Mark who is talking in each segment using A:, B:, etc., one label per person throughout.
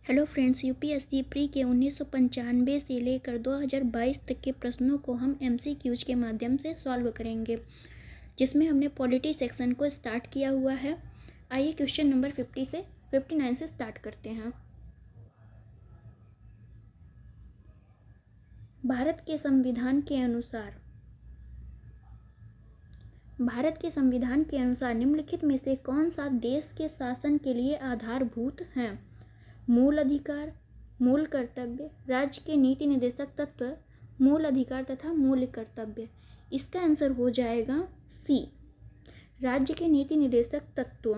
A: Hello friends, UPSC pre के 1995 से लेकर 2022 तक के प्रश्नों को हम एमसीक्यूज के माध्यम से सॉल्व करेंगे, जिसमें हमने पॉलिटी सेक्शन को स्टार्ट किया हुआ है। आइए क्वेश्चन नंबर 59 से स्टार्ट करते हैं। भारत के संविधान के अनुसार निम्नलिखित में से कौन सा देश के शासन के लिए आधारभूत है? मूल अधिकार, मूल कर्तव्य, राज्य के नीति निर्देशक तत्व, मूल अधिकार तथा मूल कर्तव्य। इसका आंसर हो जाएगा सी, राज्य के नीति निर्देशक तत्व।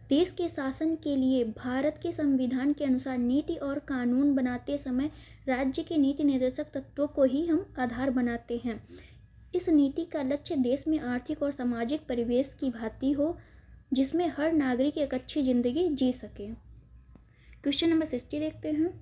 A: देश के शासन के लिए भारत के संविधान के अनुसार नीति और कानून बनाते समय राज्य के नीति निर्देशक तत्वों को ही हम आधार बनाते हैं। इस नीति का लक्ष्य देश में आर्थिक और सामाजिक परिवेश की भांति हो, जिसमें हर नागरिक एक अच्छी जिंदगी जी सके। क्वेश्चन नंबर 60 देखते हैं।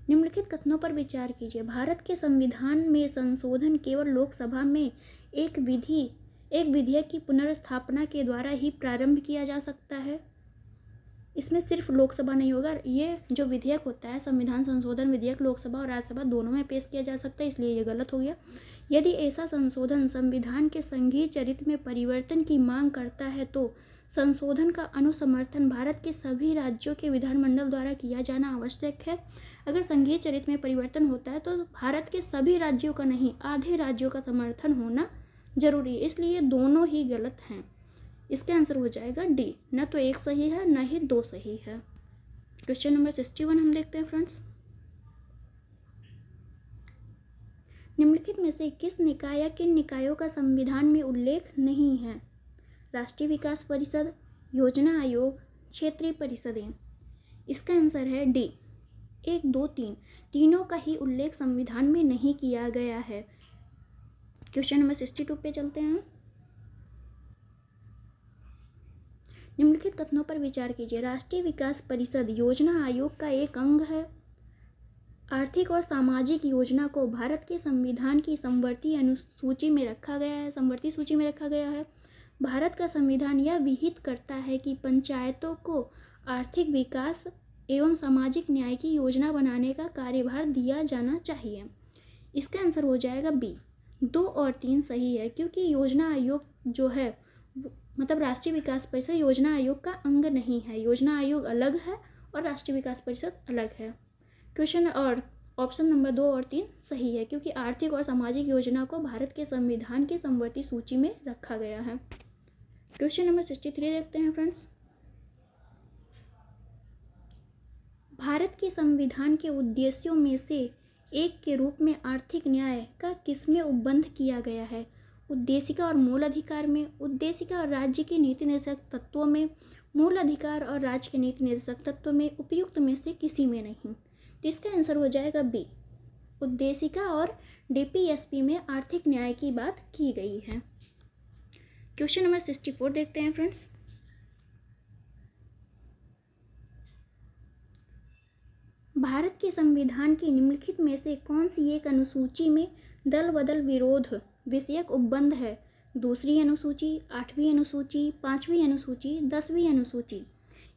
A: निम्नलिखित कथनों पर विचार कीजिए। भारत के संविधान में संशोधन केवल लोकसभा में एक विधेयक की पुनर्स्थापना के द्वारा ही प्रारंभ किया जा सकता है। इसमें सिर्फ लोकसभा नहीं होगा, ये जो विधेयक होता है संविधान संशोधन विधेयक लोकसभा और राज्यसभा दोनों में पेश किया जा सकता है, इसलिए ये गलत हो गया। यदि ऐसा संशोधन संविधान के संघीय चरित्र में परिवर्तन की मांग करता है तो संशोधन का अनुसमर्थन भारत के सभी राज्यों के विधानमंडल द्वारा किया जाना आवश्यक है। अगर संघीय चरित्र में परिवर्तन होता है तो भारत के सभी राज्यों का नहीं, आधे राज्यों का समर्थन होना जरूरी है, इसलिए दोनों ही गलत हैं। इसका आंसर हो जाएगा डी, न तो एक सही है न ही दो सही है। क्वेश्चन नंबर 61 हम देखते हैं फ्रेंड्स। निम्नलिखित में से किस निकाय या किन निकायों का संविधान में उल्लेख नहीं है? राष्ट्रीय विकास परिषद, योजना आयोग, क्षेत्रीय परिषदें। इसका आंसर है डी, 1, 2, 3 तीनों का ही उल्लेख संविधान में नहीं किया गया है। क्वेश्चन नंबर 62 पे चलते हैं। निम्नलिखित कथनों पर विचार कीजिए। राष्ट्रीय विकास परिषद योजना आयोग का एक अंग है। आर्थिक और सामाजिक योजना को भारत के संविधान की समवर्ती सूची में रखा गया है। भारत का संविधान यह विहित करता है कि पंचायतों को आर्थिक विकास एवं सामाजिक न्याय की योजना बनाने का कार्यभार दिया जाना चाहिए। इसका आंसर हो जाएगा बी, 2 और 3 सही है, क्योंकि योजना आयोग जो है मतलब राष्ट्रीय विकास परिषद योजना आयोग का अंग नहीं है। योजना आयोग अलग है और राष्ट्रीय विकास परिषद अलग है। क्वेश्चन और ऑप्शन नंबर 2 और 3 सही है, क्योंकि आर्थिक और सामाजिक योजना को भारत के संविधान की समवर्ती सूची में रखा गया है। क्वेश्चन नंबर 63 देखते हैं फ्रेंड्स। भारत के संविधान के उद्देश्यों में से एक के रूप में आर्थिक न्याय का किसमें उपबंध किया गया है? उद्देशिका और मूल अधिकार में, उद्देशिका और राज्य के नीति निर्देशक तत्वों में, मूल अधिकार और राज्य के नीति निर्देशक तत्व में, उपयुक्त में से किसी में नहीं। तो इसका आंसर हो जाएगा बी, उद्देशिका और डीपीएसपी में आर्थिक न्याय की बात की गई है। क्वेश्चन नंबर 64 देखते हैं फ्रेंड्स। भारत के संविधान की निम्नलिखित में से कौन सी एक अनुसूची में दल बदल विरोध विषयक उपबंध है? दूसरी अनुसूची, 8वीं अनुसूची, 5वीं अनुसूची, 10वीं अनुसूची।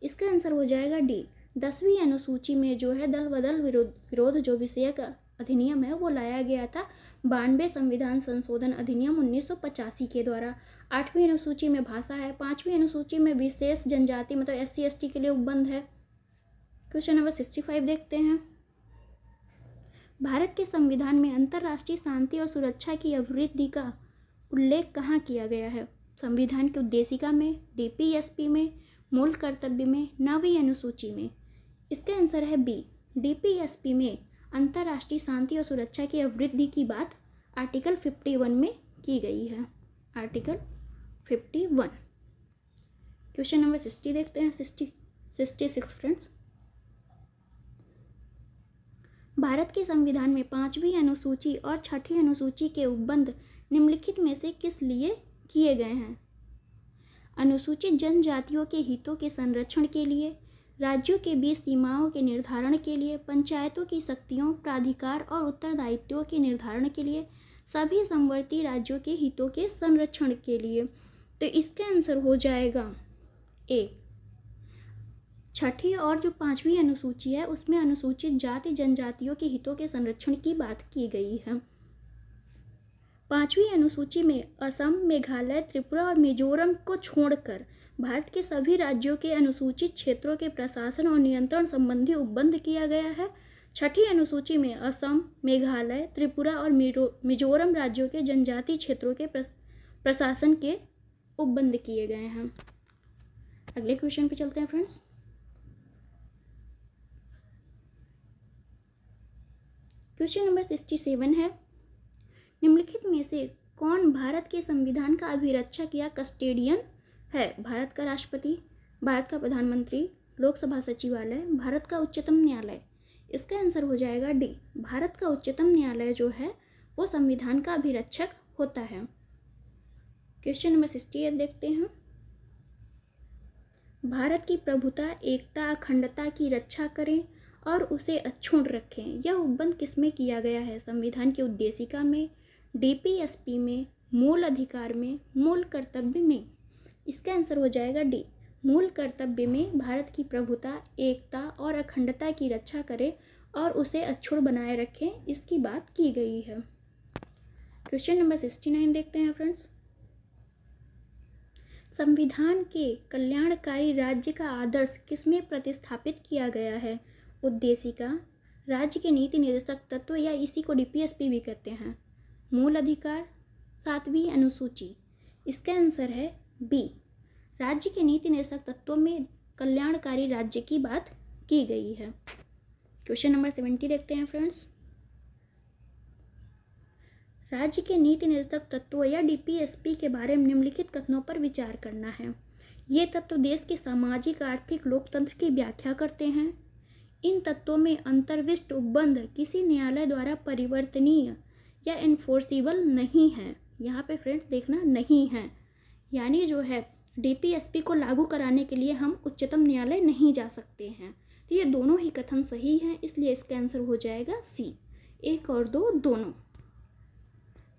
A: इसका आंसर हो जाएगा डी, 10वीं अनुसूची में जो है दल बदल विरोध जो विषयक अधिनियम है वो लाया गया था 92 संविधान संशोधन अधिनियम 1985 के द्वारा। 8वीं अनुसूची में भाषा है, 5वीं अनुसूची में विशेष जनजाति मतलब SC ST के लिए उपबंध है। क्वेश्चन नंबर 65 देखते हैं। भारत के संविधान में अंतर्राष्ट्रीय शांति और सुरक्षा की अभिवृद्धि का उल्लेख कहाँ किया गया है? संविधान की उद्देशिका में, डीपीएसपी में, मूल कर्तव्य में, 9वीं अनुसूची में। इसका आंसर है बी, डीपीएसपी में अंतर्राष्ट्रीय शांति और सुरक्षा की अभिवृद्धि की बात आर्टिकल 51 में की गई है। आर्टिकल 51। क्वेश्चन नंबर 60 देखते हैं। 66 फ्रेंड्स। भारत के संविधान में 5वीं अनुसूची और 6ठी अनुसूची के उपबंध निम्नलिखित में से किस लिए किए गए हैं? अनुसूचित जनजातियों के हितों के संरक्षण के लिए, राज्यों के बीच सीमाओं के निर्धारण के लिए, पंचायतों की शक्तियों, प्राधिकार और उत्तरदायित्वों के निर्धारण के लिए, सभी समवर्ती राज्यों के हितों के संरक्षण के लिए। तो इसका आंसर हो जाएगा ए। छठी और जो 5वीं अनुसूची है उसमें अनुसूचित जाति जनजातियों के हितों के संरक्षण की बात की गई है। 5वीं अनुसूची में असम, मेघालय, त्रिपुरा और मिजोरम को छोड़कर भारत के सभी राज्यों के अनुसूचित क्षेत्रों के प्रशासन और नियंत्रण संबंधी उपबंध किया गया है। छठी अनुसूची में असम, मेघालय, त्रिपुरा और मिजोरम राज्यों के जनजातीय क्षेत्रों के प्रशासन के उपबंध किए गए हैं। अगले क्वेश्चन पे चलते हैं फ्रेंड्स। क्वेश्चन नंबर 67 है, निम्नलिखित में से कौन भारत के संविधान का अभिरक्षक या कस्टेडियन है? भारत का राष्ट्रपति, भारत का प्रधानमंत्री, लोकसभा सचिवालय, भारत का उच्चतम न्यायालय। इसका आंसर हो जाएगा डी। भारत का उच्चतम न्यायालय जो है वो संविधान का अभिरक्षक होता है। क्वेश्चन नंबर 68 देखते हैं। भारत की प्रभुता, एकता, अखंडता की रक्षा करें और उसे अक्षुण्ण रखें, यह उपबंध किसमें किया गया है? संविधान की उद्देशिका में, डीपीएसपी में, मूल अधिकार में, मूल कर्तव्य में। इसका आंसर हो जाएगा डी। मूल कर्तव्य में भारत की प्रभुता, एकता और अखंडता की रक्षा करें और उसे अक्षुण्ण बनाए रखें, इसकी बात की गई है। क्वेश्चन नंबर 69 देखते हैं फ्रेंड्स। संविधान के कल्याणकारी राज्य का आदर्श किसमें प्रतिस्थापित किया गया है? उद्देशिका, राज्य के नीति निर्देशक तत्व या इसी को डीपीएसपी भी कहते हैं, मूल अधिकार, 7वीं अनुसूची। इसका आंसर है बी। राज्य के नीति निर्देशक तत्वों में कल्याणकारी राज्य की बात की गई है। क्वेश्चन नंबर 70 देखते हैं फ्रेंड्स। राज्य के नीति निर्देशक तत्वों या डीपीएसपी के बारे में निम्नलिखित कथनों पर विचार करना है। ये तत्व देश के सामाजिक, आर्थिक, लोकतंत्र की व्याख्या करते हैं। इन तत्वों में अंतर्विष्ट उपबंध किसी न्यायालय द्वारा परिवर्तनीय या इन्फोर्सिबल नहीं है। यहाँ पे फ्रेंड्स देखना नहीं है, यानी जो है डीपीएसपी को लागू कराने के लिए हम उच्चतम न्यायालय नहीं जा सकते हैं। तो ये दोनों ही कथन सही हैं, इसलिए इसका आंसर हो जाएगा सी। 1 और 2 दोनों।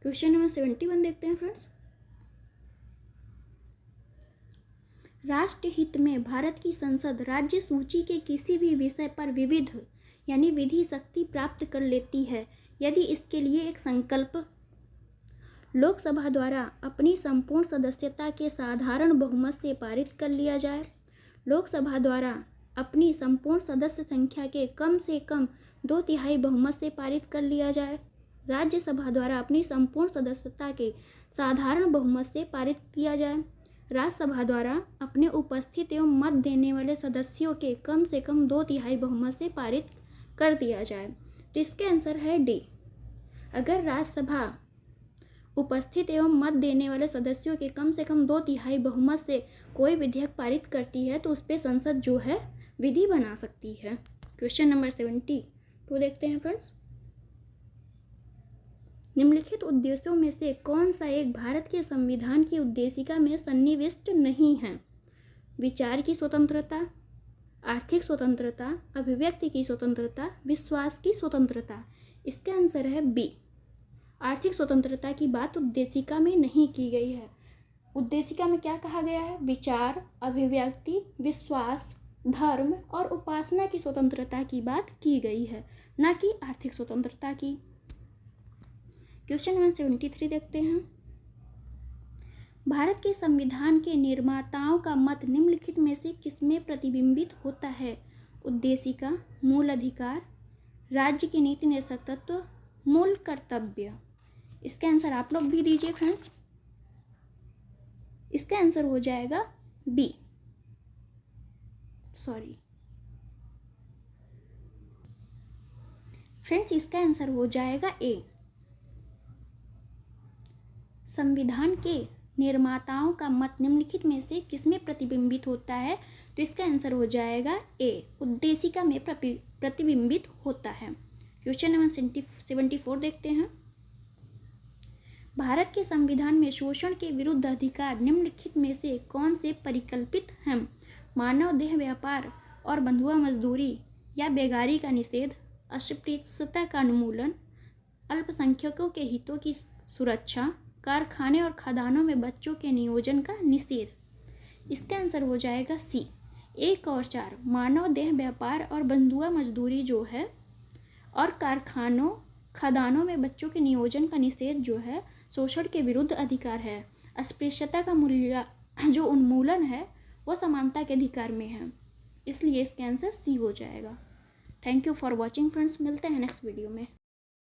A: क्वेश्चन नंबर 71 देखते हैं फ्रेंड्स। राष्ट्रहित में भारत की संसद राज्य सूची के किसी भी विषय पर विविध यानी विधि शक्ति प्राप्त कर लेती है यदि इसके लिए एक संकल्प लोकसभा द्वारा अपनी संपूर्ण सदस्यता के साधारण बहुमत से पारित कर लिया जाए, लोकसभा द्वारा अपनी संपूर्ण सदस्य संख्या के कम से कम 2/3 बहुमत से पारित कर लिया जाए, राज्यसभा द्वारा अपनी संपूर्ण सदस्यता के साधारण बहुमत से पारित किया जाए, राज्यसभा द्वारा अपने उपस्थित एवं मत देने वाले सदस्यों के कम से कम 2/3 बहुमत से पारित कर दिया जाए। तो इसके आंसर है डी। अगर राज्यसभा उपस्थित एवं मत देने वाले सदस्यों के कम से कम 2/3 बहुमत से कोई विधेयक पारित करती है तो उस पर संसद जो है विधि बना सकती है। क्वेश्चन नंबर 72 देखते हैं फ्रेंड्स। निम्नलिखित उद्देश्यों में से कौन सा एक भारत के संविधान की उद्देशिका में सन्निविष्ट नहीं है? विचार की स्वतंत्रता, आर्थिक स्वतंत्रता, अभिव्यक्ति की स्वतंत्रता, विश्वास की स्वतंत्रता। इसका आंसर है बी। आर्थिक स्वतंत्रता की बात उद्देशिका में नहीं की गई है। उद्देशिका में क्या कहा गया है? विचार, अभिव्यक्ति, विश्वास, धर्म और उपासना की स्वतंत्रता की बात की गई है, न कि आर्थिक स्वतंत्रता की। क्वेश्चन नंबर 73 देखते हैं। भारत के संविधान के निर्माताओं का मत निम्नलिखित में से किसमें प्रतिबिंबित होता है? उद्देशिका, मूल अधिकार, राज्य के नीति निर्देशक तत्व, मूल कर्तव्य। इसका आंसर आप लोग भी दीजिए फ्रेंड्स। इसका आंसर हो जाएगा बी। सॉरी फ्रेंड्स, इसका आंसर हो जाएगा ए। संविधान के निर्माताओं का मत निम्नलिखित में से किसमें प्रतिबिंबित होता है? तो इसका आंसर हो जाएगा ए। उद्देशिका में प्रतिबिंबित होता है। क्वेश्चन नंबर 74 देखते हैं। भारत के संविधान में शोषण के विरुद्ध अधिकार निम्नलिखित में से कौन से परिकल्पित हैं? मानव देह व्यापार और बंधुआ मजदूरी या बेगारी का निषेध, अस्पृश्यता का उन्मूलन, अल्पसंख्यकों के हितों की सुरक्षा, कारखाने और खदानों में बच्चों के नियोजन का निषेध। इसका आंसर हो जाएगा सी। 1 और 4 मानव देह व्यापार और बंधुआ मजदूरी जो है और कारखानों खदानों में बच्चों के नियोजन का निषेध जो है शोषण के विरुद्ध अधिकार है। अस्पृश्यता का मूल्य जो उन्मूलन है वो समानता के अधिकार में है, इसलिए इसका आंसर सी हो जाएगा। Thank you for watching friends, मिलते हैं नेक्स्ट वीडियो में।